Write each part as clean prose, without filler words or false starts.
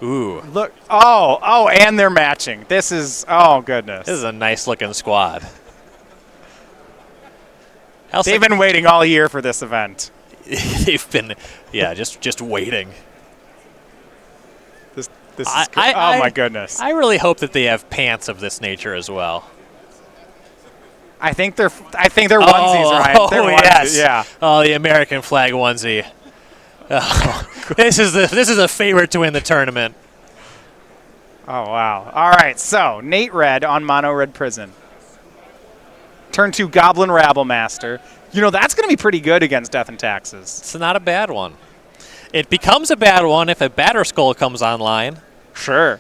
Ooh. Look. Oh, and they're matching. This is, oh, goodness. This is a nice-looking squad. They've been waiting all year for this event. They've been, yeah, just waiting. This is oh, my goodness. I really hope that they have pants of this nature as well. I think they're onesies, right? They're onesies, yes. Yeah. Oh, the American flag onesie. Oh, this is a favorite to win the tournament. Oh, wow. All right, so Nate Red on Mono Red Prison. Turn 2 Goblin Rabble Master. You know, that's going to be pretty good against Death and Taxes. It's not a bad one. It becomes a bad one if a Batter Skull comes online. Sure.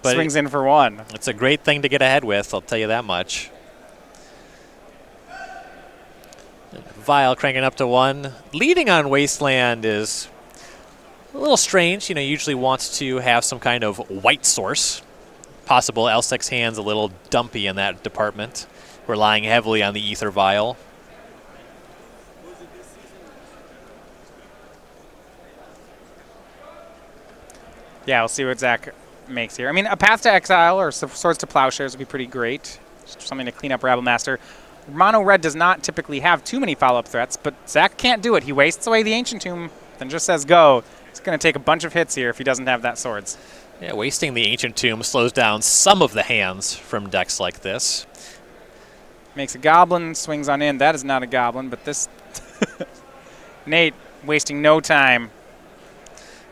But swings in for 1. It's a great thing to get ahead with, I'll tell you that much. Vial cranking up to 1. Leading on Wasteland is a little strange. You know, usually wants to have some kind of white source. Possible L6 hand's a little dumpy in that department, relying heavily on the Ether Vial. Yeah, we'll see what Zach makes here. I mean, a Path to Exile or Swords to Plowshares would be pretty great. Just something to clean up Rabble Master. Mono Red does not typically have too many follow-up threats, but Zach can't do it. He wastes away the Ancient Tomb, then just says go. He's going to take a bunch of hits here if he doesn't have that Swords. Yeah, wasting the Ancient Tomb slows down some of the hands from decks like this. Makes a Goblin, swings on in. That is not a Goblin, but this... Nate wasting no time.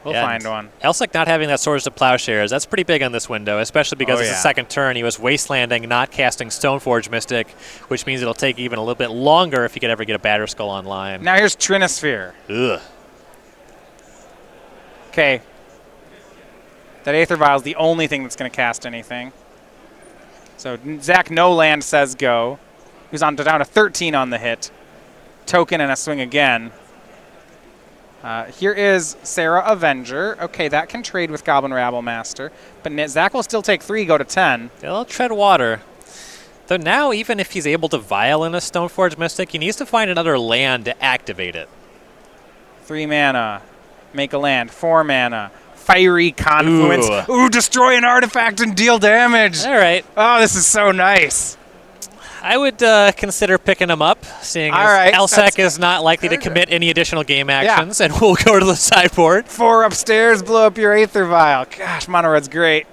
We'll find one. Elski not having that Swords to Plowshares, that's pretty big on this window, especially because it's the second turn. He was Wastelanding, not casting Stoneforge Mystic, which means it'll take even a little bit longer if he could ever get a Batter Skull online. Now here's Trinosphere. Ugh. Okay. That Aether Vial is the only thing that's going to cast anything. So Zach no land says go. He's on down to 13 on the hit. Token and a swing again. Here is Sarah Avenger. Okay, that can trade with Goblin Rabble Master. But Zach will still take 3, go to 10. They'll tread water. Though now, even if he's able to Vial in a Stoneforge Mystic, he needs to find another land to activate it. 3 mana. Make a land. 4 mana. Fiery Confluence. Ooh, destroy an artifact and deal damage. All right. Oh, this is so nice. I would consider picking him up, seeing as Elski is not likely to commit any additional game actions, and we'll go to the sideboard. 4 upstairs, blow up your Aether Vial. Gosh, Mono Red's great.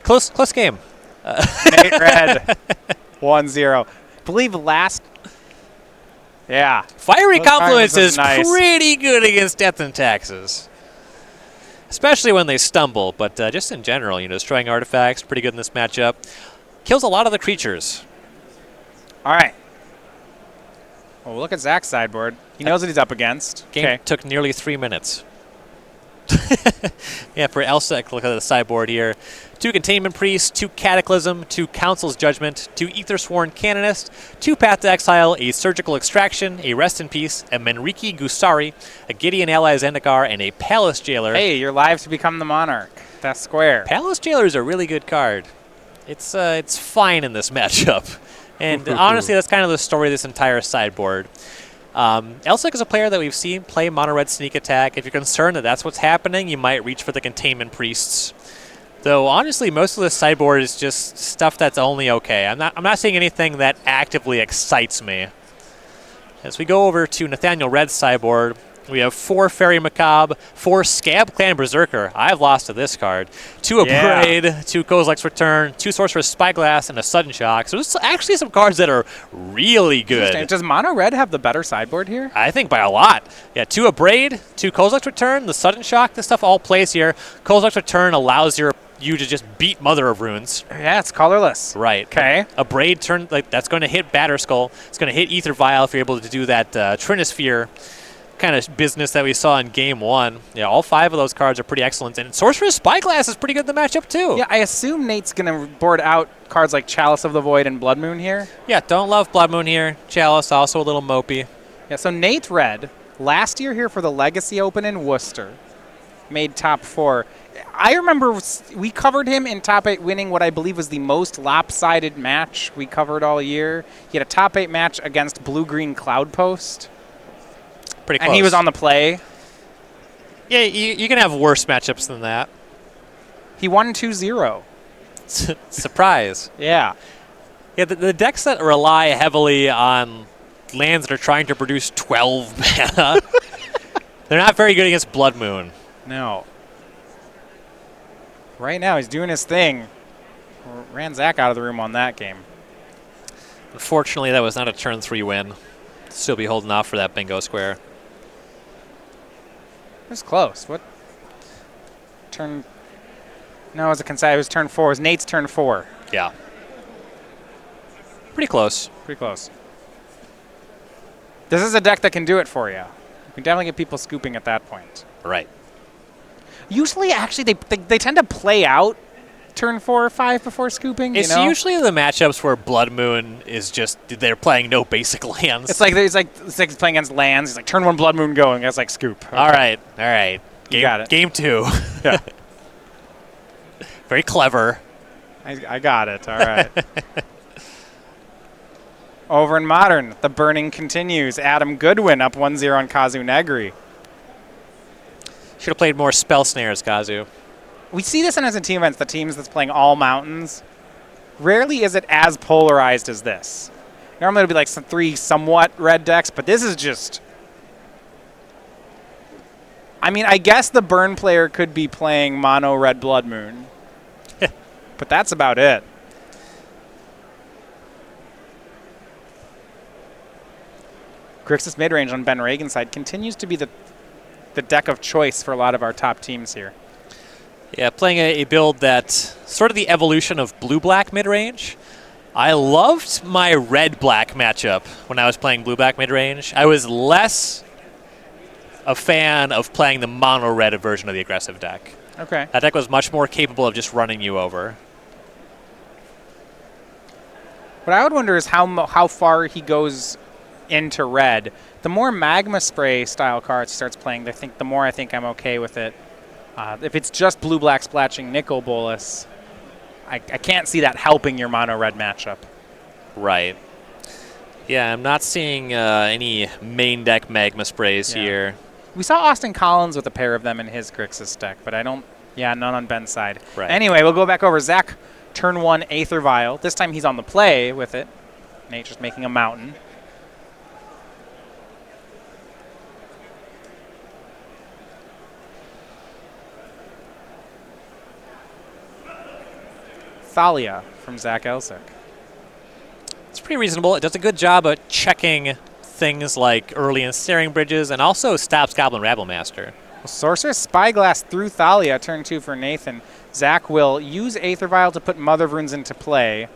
Close game. Nate Red, 1-0. Believe last... Yeah. Fiery Confluence is pretty good against Death and Taxes. Especially when they stumble, but just in general, you know, destroying artifacts, pretty good in this matchup. Kills a lot of the creatures. All right. Well, look at Zach's sideboard. He knows what he's up against. Game took nearly 3 minutes. Yeah, for Elski, look at the sideboard here. 2 Containment Priests, 2 Cataclysm, 2 Council's Judgment, 2 Aethersworn Canonist, 2 Path to Exile, a Surgical Extraction, a Rest in Peace, a Menriki Gusari, a Gideon Ally Zendikar, and a Palace Jailer. Hey, you're live to become the Monarch. That's square. Palace Jailer is a really good card. It's fine in this matchup. And honestly, that's kind of the story of this entire sideboard. Elski is a player that we've seen play Mono Red Sneak Attack. If you're concerned that that's what's happening, you might reach for the Containment Priests. Though honestly, most of the sideboard is just stuff that's only okay. I'm not seeing anything that actively excites me. As we go over to Nathaniel Red's sideboard, we have 4 Fairy Macabre, 4 Scab Clan Berserker. I've lost to this card. 2 Abrade, 2 Kozilek's Return, 2 Sorcerer's Spyglass, and a Sudden Shock. So there's actually some cards that are really good. Does Mono Red have the better sideboard here? I think by a lot. Yeah, 2 Abrade, 2 Kozilek's Return, the Sudden Shock, this stuff all plays here. Kozilek's Return allows you to just beat Mother of Runes. Yeah, it's colorless. Right. Okay. Abrade turn, that's going to hit Batter Skull. It's going to hit Aether Vial if you're able to do that Trinosphere kind of business that we saw in Game 1. Yeah, all 5 of those cards are pretty excellent. And Sorcerer's Spyglass is pretty good in the matchup, too. Yeah, I assume Nate's going to board out cards like Chalice of the Void and Blood Moon here. Yeah, don't love Blood Moon here. Chalice, also a little mopey. Yeah, so Nate Red, last year here for the Legacy Open in Worcester, made top 4. I remember we covered him in top 8 winning what I believe was the most lopsided match we covered all year. He had a top 8 match against Blue-Green Cloud Post. Pretty close. And he was on the play. Yeah, you can have worse matchups than that. He won 2-0. Surprise. Yeah. Yeah, the decks that rely heavily on lands that are trying to produce 12 mana, they're not very good against Blood Moon. No. Right now, he's doing his thing. Ran Zach out of the room on that game. Unfortunately, that was not a turn 3 win. Still be holding off for that bingo square. It was close. What? Turn... No, it was turn 4. It was Nate's turn 4. Yeah. Pretty close. Pretty close. This is a deck that can do it for you. You can definitely get people scooping at that point. Right. Usually, actually, they tend to play out turn 4 or 5 before scooping. It's usually the matchups where Blood Moon is just they're playing no basic lands. It's like it's playing against lands. It's like turn 1 Blood Moon going. It's like scoop. Okay. All right. You got it. Game 2. Yeah. Very clever. I got it. All right. Over in Modern, the burning continues. Adam Goodwin up 1-0 on Kazu Negri. Should have played more spell snares, Kazu. We see this in team events, the teams that's playing all mountains. Rarely is it as polarized as this. Normally it'll be like 3 somewhat red decks, but this is just... I mean, I guess the burn player could be playing mono red Blood Moon. But that's about it. Grixis midrange on Ben Ragan's side continues to be the deck of choice for a lot of our top teams here. Yeah, playing a build that's sort of the evolution of blue-black midrange. I loved my red-black matchup when I was playing blue-black midrange. I was less a fan of playing the mono-red version of the aggressive deck. Okay. That deck was much more capable of just running you over. What I would wonder is how far he goes into red. The more Magma Spray style cards he starts playing, the more I think I'm okay with it. If it's just blue-black splashing Nicol Bolas, I can't see that helping your mono-red matchup. Right. Yeah, I'm not seeing any main deck Magma Sprays here. We saw Austin Collins with a pair of them in his Grixis deck, but none on Ben's side. Right. Anyway, we'll go back over. Zach, turn 1, Aether Vial. This time he's on the play with it. Nate just making a mountain. Thalia from Zach Elsick. It's pretty reasonable. It does a good job of checking things like early ensnaring bridges and also stops Goblin Rabblemaster. Well, Sorceress Spyglass through Thalia, turn 2 for Nathan. Zach will use Aether Vial to put Mother of Runes into play.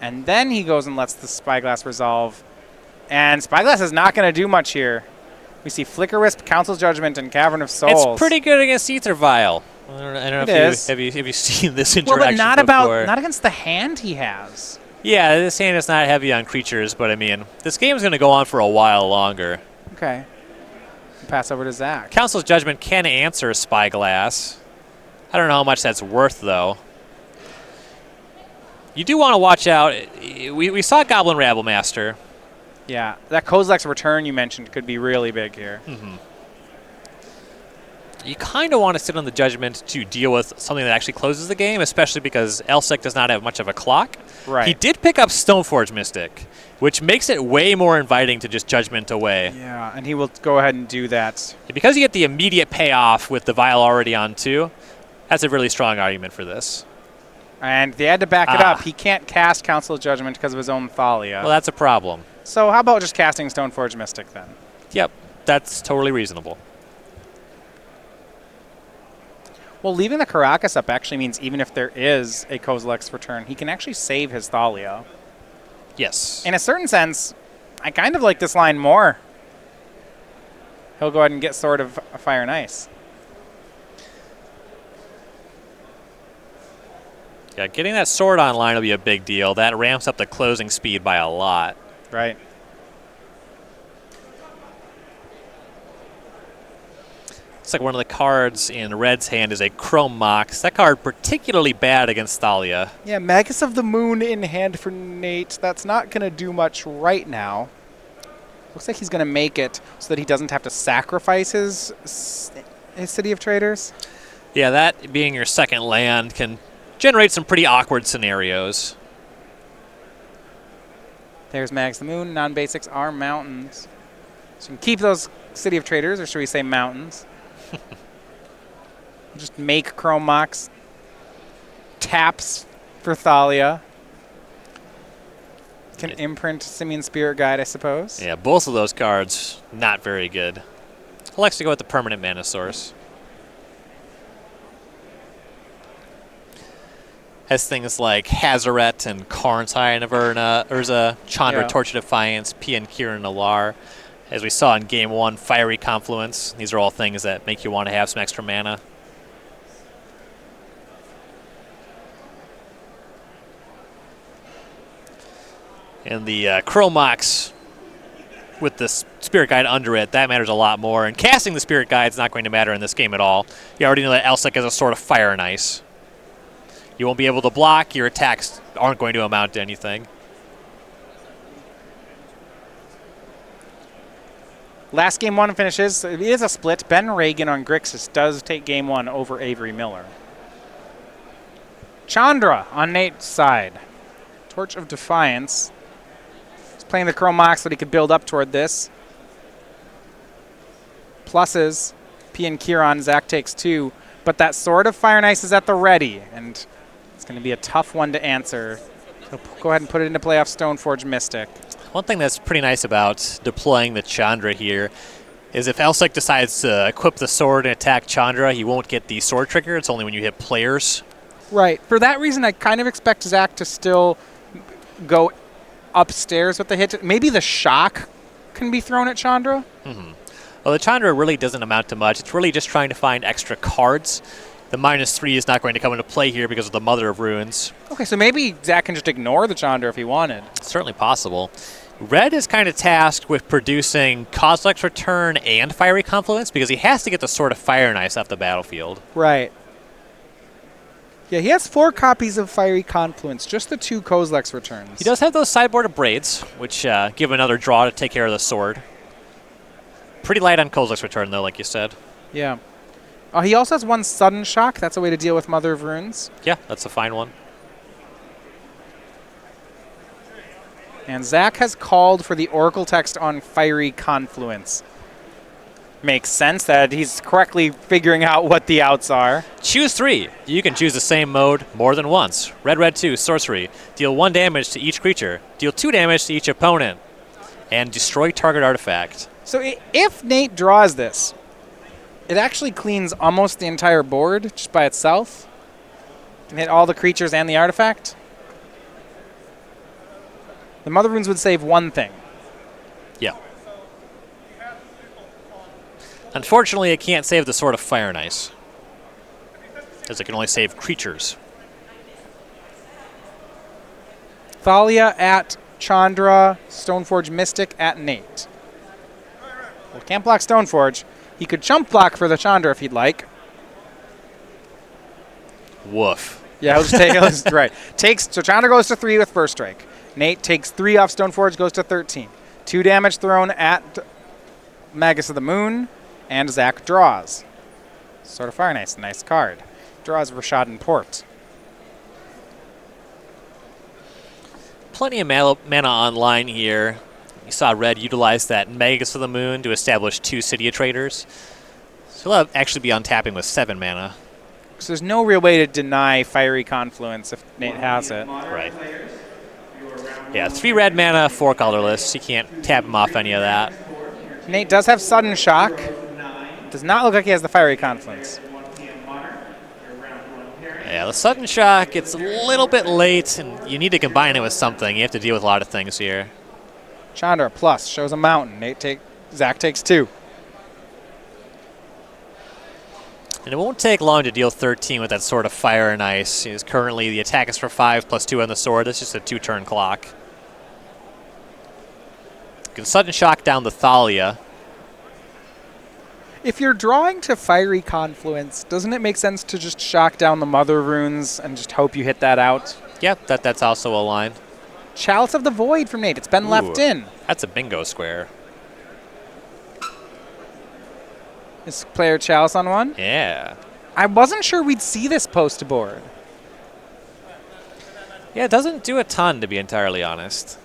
And then he goes and lets the Spyglass resolve. And Spyglass is not going to do much here. We see Flicker Wisp, Council's Judgment, and Cavern of Souls. It's pretty good against Aether Vial. I don't know if you've seen this interaction before. Not against the hand he has. Yeah, this hand is not heavy on creatures, but I mean, this game is going to go on for a while longer. Okay. Pass over to Zach. Council's Judgment can answer Spyglass. I don't know how much that's worth, though. You do want to watch out. We saw Goblin Rabblemaster. Yeah, that Kozilek's Return you mentioned could be really big here. Mm-hmm. You kind of want to sit on the Judgment to deal with something that actually closes the game, especially because Elsick does not have much of a clock. Right. He did pick up Stoneforge Mystic, which makes it way more inviting to just Judgment away. Yeah, and he will go ahead and do that. Because you get the immediate payoff with the Vial already on 2, that's a really strong argument for this. And they had to back it up. He can't cast Council of Judgment because of his own Thalia. Well, that's a problem. So how about just casting Stoneforge Mystic then? Yep, that's totally reasonable. Well, leaving the Caracas up actually means even if there is a Kozilek's Return, he can actually save his Thalia. Yes. In a certain sense, I kind of like this line more. He'll go ahead and get Sword of Fire and Ice. Yeah, getting that sword online will be a big deal. That ramps up the closing speed by a lot. Right. It's like one of the cards in Red's hand is a Chrome Mox. That card particularly bad against Thalia. Yeah, Magus of the Moon in hand for Nate. That's not going to do much right now. Looks like he's going to make it so that he doesn't have to sacrifice his City of Traders. Yeah, that being your second land can generate some pretty awkward scenarios. There's Mags the Moon. Non-basics are mountains. So you can keep those City of Traders, or should we say mountains? Just make Chrome Mox. Taps for Thalia. Can imprint Simian Spirit Guide, I suppose. Yeah, both of those cards, not very good. I like to go with the permanent mana source. Has things like Hazaret and Karn's High Naverna, Urza, Chandra, Torch of Defiance, Pian Kiran, Alar. As we saw in Game 1, Fiery Confluence. These are all things that make you want to have some extra mana. And the Chromox with the Spirit Guide under it, that matters a lot more. And casting the Spirit Guide is not going to matter in this game at all. You already know that Elski has a sort of Fire and Ice. You won't be able to block. Your attacks aren't going to amount to anything. Last Game 1 finishes. It is a split. Ben Ragan on Grixis does take Game 1 over Avery Miller. Chandra on Nate's side. Torch of Defiance. He's playing the Chrome Mox so that he could build up toward this. Pluses. P and Kiran. Zach takes 2. But that Sword of Fire and Ice is at the ready. And it's going to be a tough one to answer. So go ahead and put it into play off Stoneforge Mystic. One thing that's pretty nice about deploying the Chandra here is if Elski decides to equip the sword and attack Chandra, he won't get the sword trigger. It's only when you hit players. Right. For that reason, I kind of expect Zach to still go upstairs with the hit. Maybe the shock can be thrown at Chandra. Mm-hmm. Well, the Chandra really doesn't amount to much. It's really just trying to find extra cards. The -3 is not going to come into play here because of the Mother of Ruins. Okay, so maybe Zach can just ignore the Chandra if he wanted. It's certainly possible. Red is kind of tasked with producing Kozilek's Return and Fiery Confluence because he has to get the Sword of Fire and Ice off the battlefield. Right. Yeah, he has 4 copies of Fiery Confluence, just the 2 Kozilek's Returns. He does have those sideboard Braids, which give another draw to take care of the sword. Pretty light on Kozilek's Return, though, like you said. Yeah. He also has 1 Sudden Shock. That's a way to deal with Mother of Runes. Yeah, that's a fine one. And Zach has called for the Oracle text on Fiery Confluence. Makes sense that he's correctly figuring out what the outs are. Choose 3. You can choose the same mode more than once. Red, red 2, sorcery. Deal 1 damage to each creature. Deal 2 damage to each opponent. And destroy target artifact. So if Nate draws this, it actually cleans almost the entire board just by itself. Can hit all the creatures and the artifact. The Mother Runes would save 1 thing. Yeah. Unfortunately, it can't save the Sword of Fire and Ice, as it can only save creatures. Thalia at Chandra, Stoneforge Mystic at Nate. Well, can't block Stoneforge. He could chump block for the Chandra if he'd like. Woof. Yeah, I'll just take it. Right. So Chandra goes to 3 with First Strike. Nate takes 3 off Stoneforge, goes to 13. 2 damage thrown at Magus of the Moon, and Zach draws. Sword of Fire and Ice, nice card. Draws Rashadan Port. Plenty of mana online here. You saw Red utilize that Magus of the Moon to establish 2 City of Traders. So he'll actually be untapping with 7 mana. So there's no real way to deny Fiery Confluence if Nate has it. Right. Yeah, 3 red mana, 4 colorless. You can't tap him off any of that. Nate does have Sudden Shock. Does not look like he has the Fiery Confluence. Yeah, the Sudden Shock, it's a little bit late, and you need to combine it with something. You have to deal with a lot of things here. Chandra plus shows a mountain. Zach takes 2. And it won't take long to deal 13 with that Sword of Fire and Ice. Currently, the attack is for 5 plus 2 on the sword. That's just a 2-turn clock. You can Sudden Shock down the Thalia. If you're drawing to Fiery Confluence, doesn't it make sense to just shock down the Mother Runes and just hope you hit that out? Yep, that's also a line. Chalice of the Void from Nate. It's been left in. That's a bingo square. Is player Chalice on 1? Yeah. I wasn't sure we'd see this post board. Yeah, it doesn't do a ton, to be entirely honest.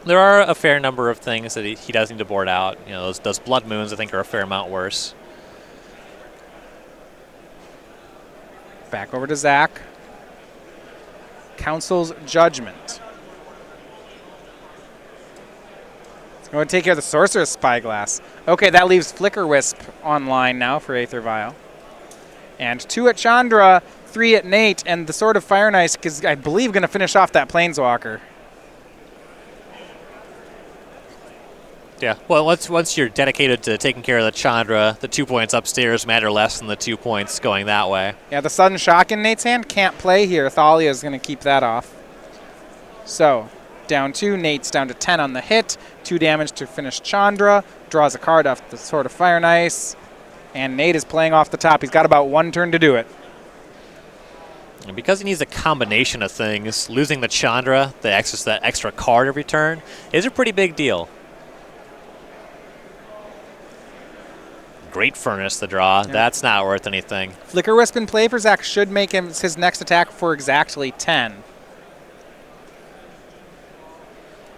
There are a fair number of things that he does need to board out. You know, those blood moons, I think, are a fair amount worse. Back over to Zach. Council's Judgment. Let's go and take care of the Sorcerer's Spyglass. Okay, that leaves Flicker Wisp online now for Aether Vial. And 2 at Chandra, 3 at Nate, and the Sword of Fire and Ice is, I believe, going to finish off that Planeswalker. Yeah, well, once you're dedicated to taking care of the Chandra, the 2 points upstairs matter less than the 2 points going that way. Yeah, the Sudden Shock in Nate's hand can't play here. Thalia is going to keep that off. So, down 2. Nate's down to 10 on the hit. 2 damage to finish Chandra. Draws a card off the Sword of Fire and Ice. And Nate is playing off the top. He's got about 1 turn to do it. And because he needs a combination of things, losing the Chandra, that extra card every turn, is a pretty big deal. Great Furnace to draw. Yeah. That's not worth anything. Flicker Wisp in play for Zach should make him his next attack for exactly 10.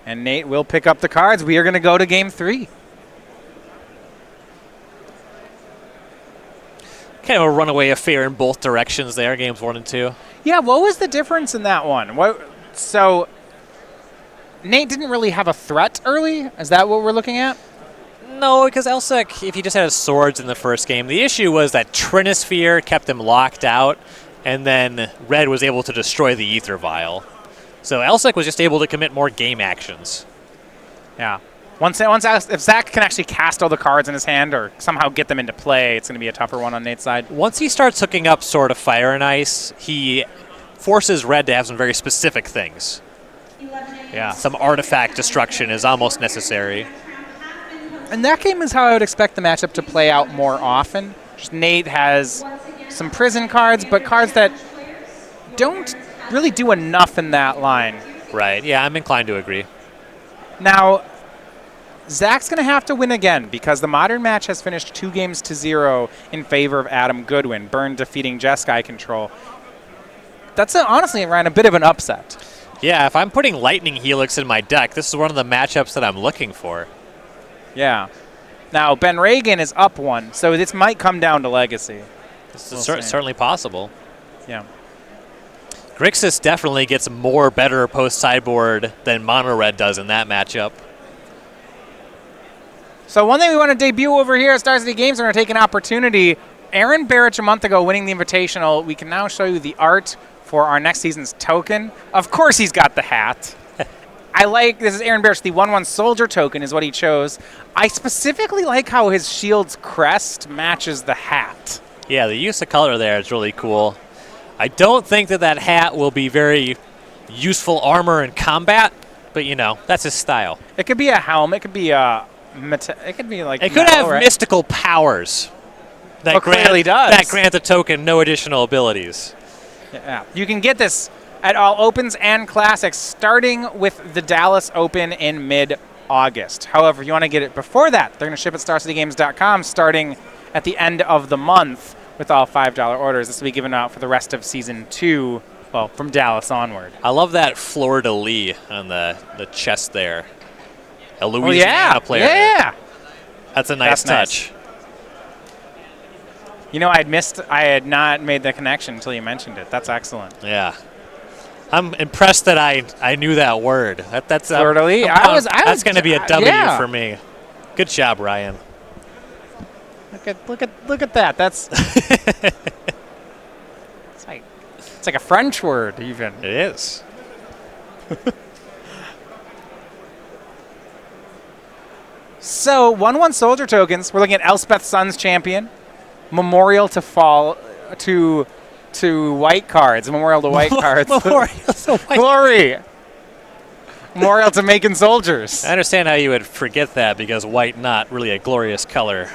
And Nate will pick up the cards. We are going to go to game 3. Kind of a runaway affair in both directions there, games 1 and 2. Yeah, what was the difference in that one? So Nate didn't really have a threat early? Is that what we're looking at? No, because Elsek, if he just had his swords in the first game, the issue was that Trinisphere kept him locked out, and then Red was able to destroy the Aether Vial. So Elsek was just able to commit more game actions. Yeah. If Zach can actually cast all the cards in his hand or somehow get them into play, it's going to be a tougher one on Nate's side. Once he starts hooking up Sword of Fire and Ice, he forces Red to have some very specific things. Yeah, some artifact destruction is almost necessary. And that game is how I would expect the matchup to play out more often. Just Nate has some prison cards, but cards that don't really do enough in that line. Right, yeah, I'm inclined to agree. Now, Zach's going to have to win again because the Modern match has finished 2-0 in favor of Adam Goodwin, Burn defeating Jeskai Control. That's honestly around a bit of an upset. Yeah, if I'm putting Lightning Helix in my deck, this is one of the matchups that I'm looking for. Yeah. Now, Ben Ragan is up 1, so this might come down to Legacy. This is certainly possible. Yeah. Grixis definitely gets more better post-sideboard than Mono Red does in that matchup. So one thing we want to debut over here at Star City Games, we're going to take an opportunity. Aaron Barrich a month ago winning the Invitational. We can now show you the art for our next season's token. Of course he's got the hat. This is Aaron Barrich, the 1/1 Soldier token is what he chose. I specifically like how his shield's crest matches the hat. Yeah, the use of color there is really cool. I don't think that hat will be very useful armor in combat, but you know, that's his style. It could be a helm, it could be like it could have mystical powers that grant the token no additional abilities. Yeah, you can get this at all Opens and Classics, starting with the Dallas Open in mid-August. However, if you want to get it before that, they're going to ship at StarCityGames.com starting at the end of the month with all $5 orders. This will be given out for the rest of Season 2, well, from Dallas onward. I love that fleur-de-lis on the chest there. A Louisiana player. Yeah. That's a nice touch. Nice. You know, I had not made the connection until you mentioned it. That's excellent. Yeah. I'm impressed that I knew that word. That's that's going to be a W for me. Good job, Ryan. Look at that. That's it's like a French word even. It is. So 1/1 Soldier tokens. We're looking at Elspeth Sun's Champion, Memorial to Fall to white cards. Memorial to white cards. Memorial to white. Glory. Memorial to making soldiers. I understand how you would forget that because white not really a glorious color.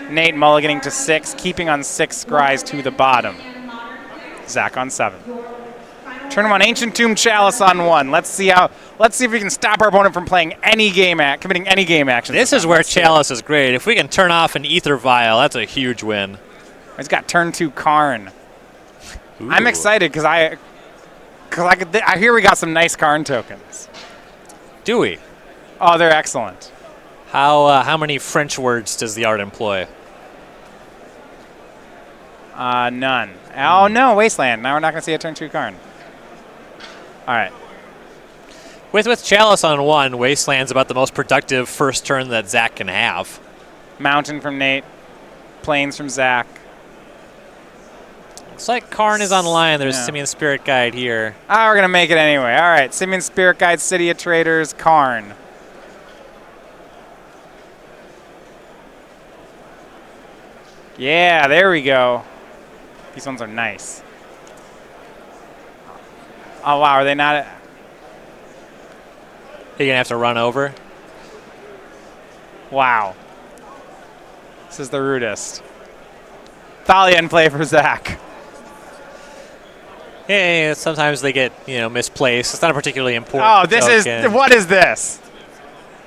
Nate mulliganing to 6, keeping on 6 scries to the bottom. Zach on 7. Turn 1, Ancient Tomb Chalice on 1. Let's see if we can stop our opponent from playing committing any game action. This is where Chalice is great. If we can turn off an Ether Vial, that's a huge win. He's got turn 2 Karn. Ooh. I'm excited because I hear we got some nice Karn tokens. Do we? Oh, they're excellent. How many French words does the art employ? None. Oh no, Wasteland. Now we're not gonna see a turn 2 Karn. All right. With Chalice on 1, Wasteland's about the most productive first turn that Zach can have. Mountain from Nate. Plains from Zach. Looks like Karn is on the line. There's Simian Spirit Guide here. Oh, we're gonna make it anyway. All right, Simian Spirit Guide, City of Traders, Karn. Yeah, there we go. These ones are nice. Oh, wow, are they not? Are you going to have to run over? Wow. This is the rudest. Thalia in play for Zach. Yeah, sometimes they get, misplaced. It's not a particularly important Oh, what is this?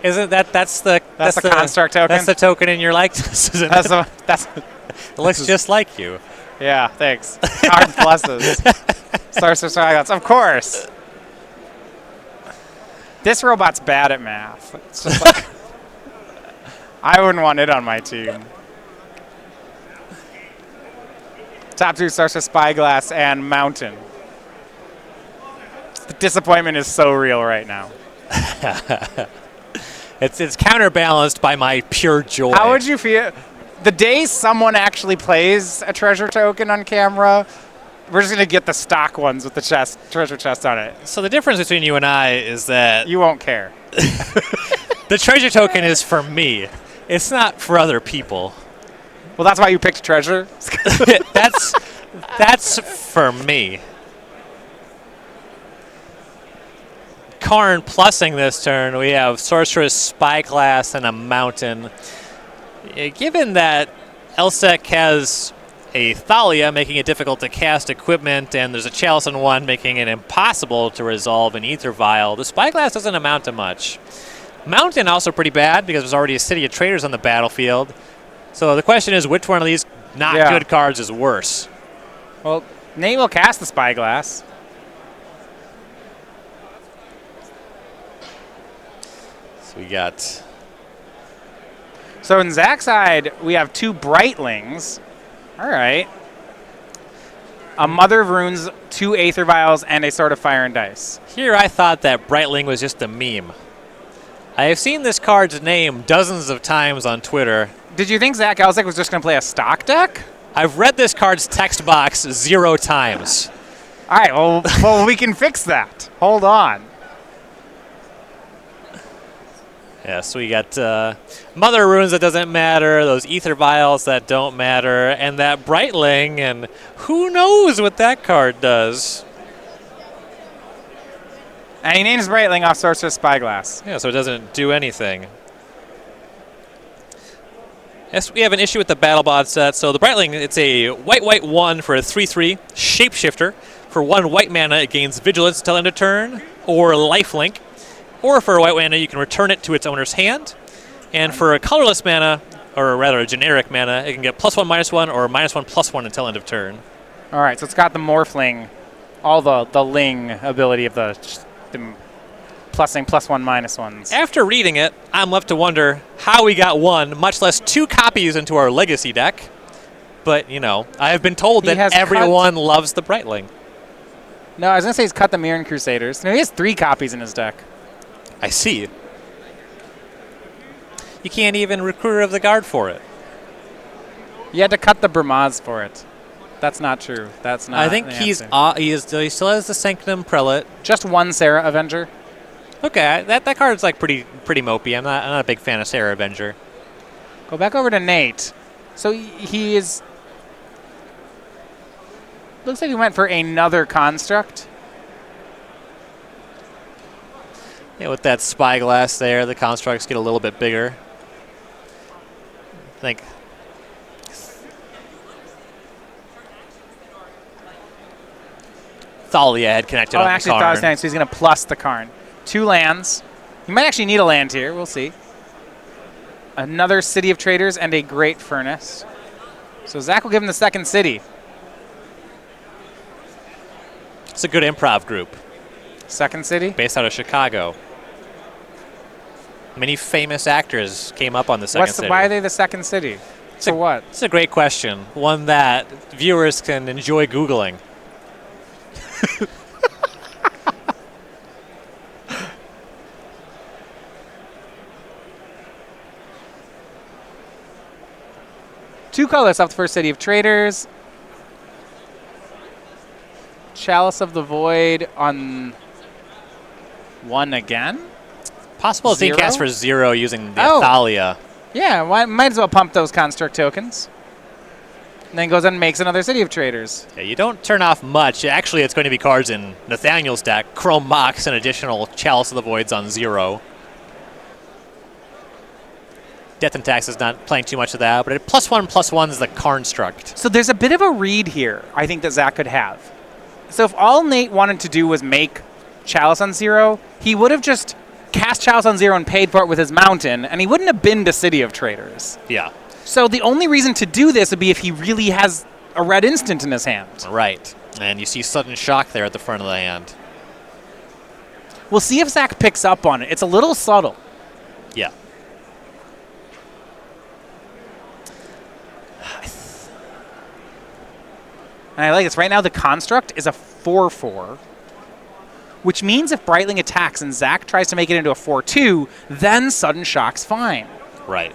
Isn't that's the construct token? That's the token in your likeness, isn't it? It looks just like you. Yeah, thanks. Card pluses. Sorcerer Silence, of course. This robot's bad at math. It's just like I wouldn't want it on my team. Top 2 Sorcerer Spyglass and Mountain. The disappointment is so real right now. It's counterbalanced by my pure joy. How would you feel the day someone actually plays a treasure token on camera? We're just gonna get the stock ones with the treasure chest on it. So the difference between you and I is that you won't care. The treasure token is for me. It's not for other people. Well, that's why you picked treasure. that's for me. Karn plussing this turn. We have Sorceress, Spyglass, and a Mountain. Given that Elsek has a Thalia, making it difficult to cast equipment, and there's a Chalice on 1, making it impossible to resolve an Ether Vial, the Spyglass doesn't amount to much. Mountain also pretty bad because there's already a City of Traders on the battlefield. So the question is, which one of these not good cards is worse? Well, Nate will cast the Spyglass. So we got... So in Zach's side, we have 2 Brightlings. All right. A Mother of Runes, 2 Aether Vials, and a Sword of Fire and Dice. Here I thought that Brightling was just a meme. I have seen this card's name dozens of times on Twitter. Did you think Zach Elsek was just going to play a stock deck? I've read this card's text box 0 times. All right, well, we can fix that. Hold on. Yeah, so we got Mother Runes that doesn't matter, those Ether Vials that don't matter, and that Brightling, and who knows what that card does. And he names Brightling off Sorcerer Spyglass. Yeah, so it doesn't do anything. Yes, we have an issue with the BattleBot set. So the Brightling, it's a white 1 for a 3/3 Shapeshifter. For 1 white mana, it gains Vigilance until end of turn, or Lifelink. Or for a white mana, you can return it to its owner's hand. And for a colorless mana, or rather a generic mana, it can get +1/-1 or -1/+1 until end of turn. All right, so it's got the Morphling, all the Ling ability of the plussing +1/-1s. After reading it, I'm left to wonder how we got 1, much less 2 copies into our Legacy deck. But, I have been told that everyone loves the Brightling. No, I was going to say he's cut the Mirren Crusaders. No, he has 3 copies in his deck. I see. You can't even Recruiter of the Guard for it. You had to cut the Brahmas for it. That's not true. That's not. I think he still has the Sanctum Prelate. Just 1 Sarah Avenger. Okay, that card's like pretty mopey. I'm not a big fan of Sarah Avenger. Go back over to Nate. So he is. Looks like he went for another construct. Yeah, with that Spyglass there, the constructs get a little bit bigger. I think. Thalia had connected on actually, the Karn. so he's going to plus the Karn. 2 lands. He might actually need a land here. We'll see. Another City of Traders and a Great Furnace. So Zach will give him the second city. It's a good improv group. Second city? Based out of Chicago. Many famous actors came up on the second city. Why are they the second city? For what? It's a great question. One that viewers can enjoy Googling. Two colors off the first City of Traders. Chalice of the Void on 1 again? Possible to cast for 0 using the Thalia. Yeah, might as well pump those construct tokens. And then goes and makes another City of Traders. Yeah, you don't turn off much. Actually, it's going to be cards in Nathaniel's deck. Chrome Mox and additional Chalice of the Voids on 0. Death and Tax is not playing too much of that, but at +1/+1 is the Construct. So there's a bit of a read here, I think, that Zach could have. So if all Nate wanted to do was make Chalice on 0, he would have just cast Chalice on 0 and paid for it with his mountain, and he wouldn't have been to City of Traders. Yeah. So the only reason to do this would be if he really has a red instant in his hand. Right. And you see Sudden Shock there at the front of the hand. We'll see if Zach picks up on it. It's a little subtle. Yeah. And I like this. Right now, the construct is a 4/4, which means if Brightling attacks and Zach tries to make it into a 4/2, then Sudden Shock's fine. Right.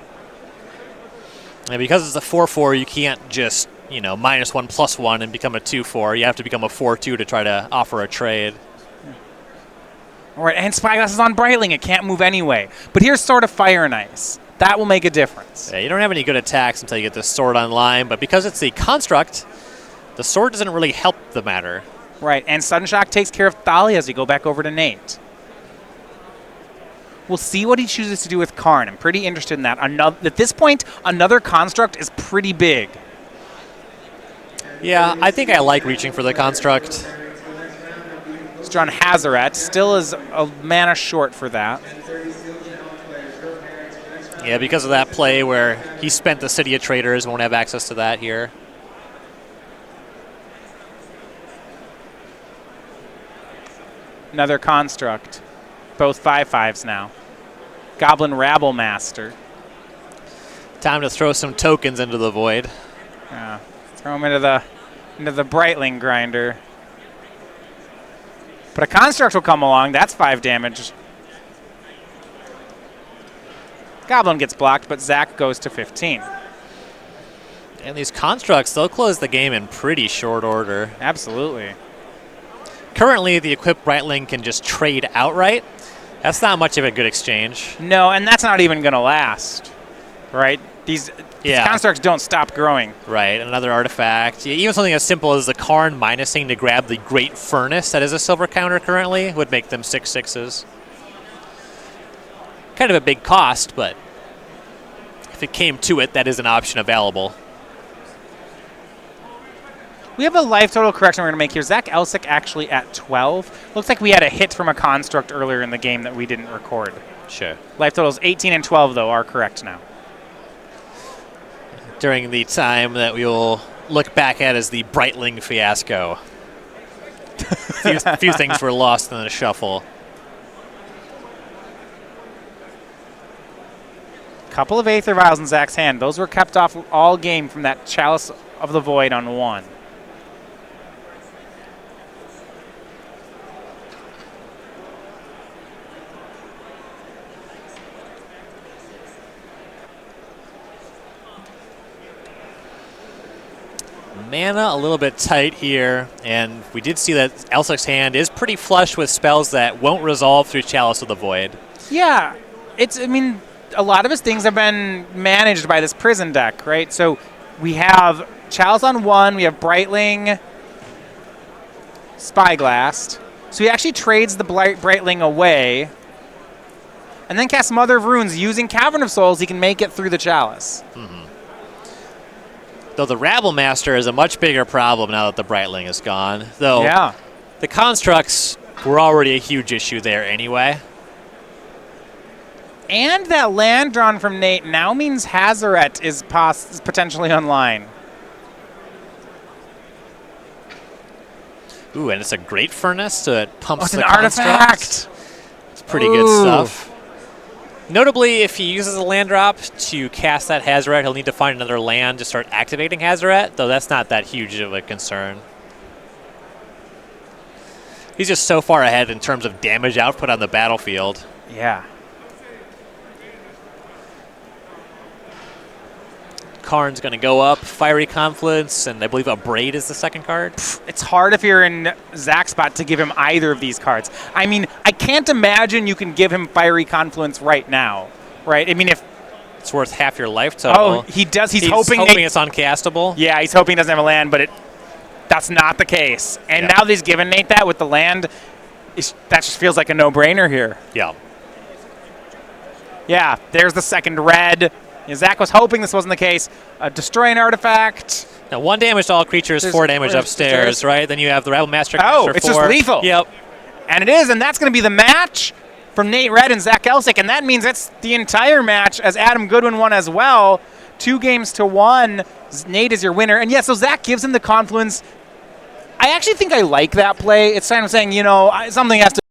And because it's a 4/4, you can't just, -1/+1 and become a 2/4. You have to become a 4/2 to try to offer a trade. All right, and Spyglass is on Brightling. It can't move anyway. But here's Sword of Fire and Ice. That will make a difference. Yeah, you don't have any good attacks until you get this sword online, but because it's the construct, the sword doesn't really help the matter. Right, and Sudden Shock takes care of Thalia as we go back over to Nate. We'll see what he chooses to do with Karn. I'm pretty interested in that. At this point, another construct is pretty big. Yeah, I think I like reaching for the construct. He's drawn Hazaret. Still is a mana short for that. Yeah, because of that play where he spent the City of Traders, won't have access to that here. Another construct. Both 5/5s now. Goblin Rabble Master. Time to throw some tokens into the void. Throw them into the Brightling grinder. But a construct will come along. That's 5 damage. Goblin gets blocked, but Zach goes to 15. And these constructs, they'll close the game in pretty short order. Absolutely. Currently, the equipped Brightling can just trade outright. That's not much of a good exchange. No, and that's not even going to last, right? These constructs don't stop growing. Right, another artifact. Even something as simple as the Karn minusing to grab the Great Furnace that is a silver counter currently would make them 6/6s. Kind of a big cost, but if it came to it, that is an option available. We have a life total correction we're going to make here. Zach Elsick actually at 12. Looks like we had a hit from a construct earlier in the game that we didn't record. Sure. Life totals 18 and 12, though, are correct now. During the time that we will look back at as the Brightling fiasco. Few things were lost in the shuffle. Couple of Aether Vials in Zach's hand. Those were kept off all game from that Chalice of the Void on 1. Mana a little bit tight here, and we did see that Elsick's hand is pretty flush with spells that won't resolve through Chalice of the Void. Yeah, a lot of his things have been managed by this prison deck, right? So we have Chalice on 1, we have Brightling, Spyglass. So he actually trades the Brightling away, and then casts Mother of Runes. Using Cavern of Souls, he can make it through the Chalice. Mm-hmm. Though the Rabble Master is a much bigger problem now that the Brightling is gone. Though yeah. The constructs were already a huge issue there anyway. And that land drawn from Nate now means Hazaret is potentially online. Ooh, and it's a great furnace, so it pumps it's the an constructs. artifact. It's pretty good stuff. Notably, if he uses a land drop to cast that Hazaret, he'll need to find another land to start activating Hazaret, though that's not that huge of a concern. He's just so far ahead in terms of damage output on the battlefield. Yeah. Karn's going to go up, Fiery Confluence, and I believe a Braid is the second card. It's hard if you're in Zach's spot to give him either of these cards. I mean, I can't imagine you can give him Fiery Confluence right now, right? I mean, if it's worth half your life total. Oh, he does. He's hoping it's uncastable. Yeah, he's hoping he doesn't have a land, but that's not the case. And now that he's given Nate that with the land, that just feels like a no-brainer here. Yeah. Yeah, there's the second red. Zach was hoping this wasn't the case. Destroy an artifact. Now, 1 damage to all creatures, 4 damage upstairs, right? Then you have the Rebel Master. Oh, it's just lethal. Yep. And it is, and that's going to be the match from Nate Red and Zach Elski, and that means it's the entire match as Adam Goodwin won as well. 2-1. Nate is your winner. And yeah, so Zach gives him the Confluence. I actually think I like that play. It's kind of saying, something has to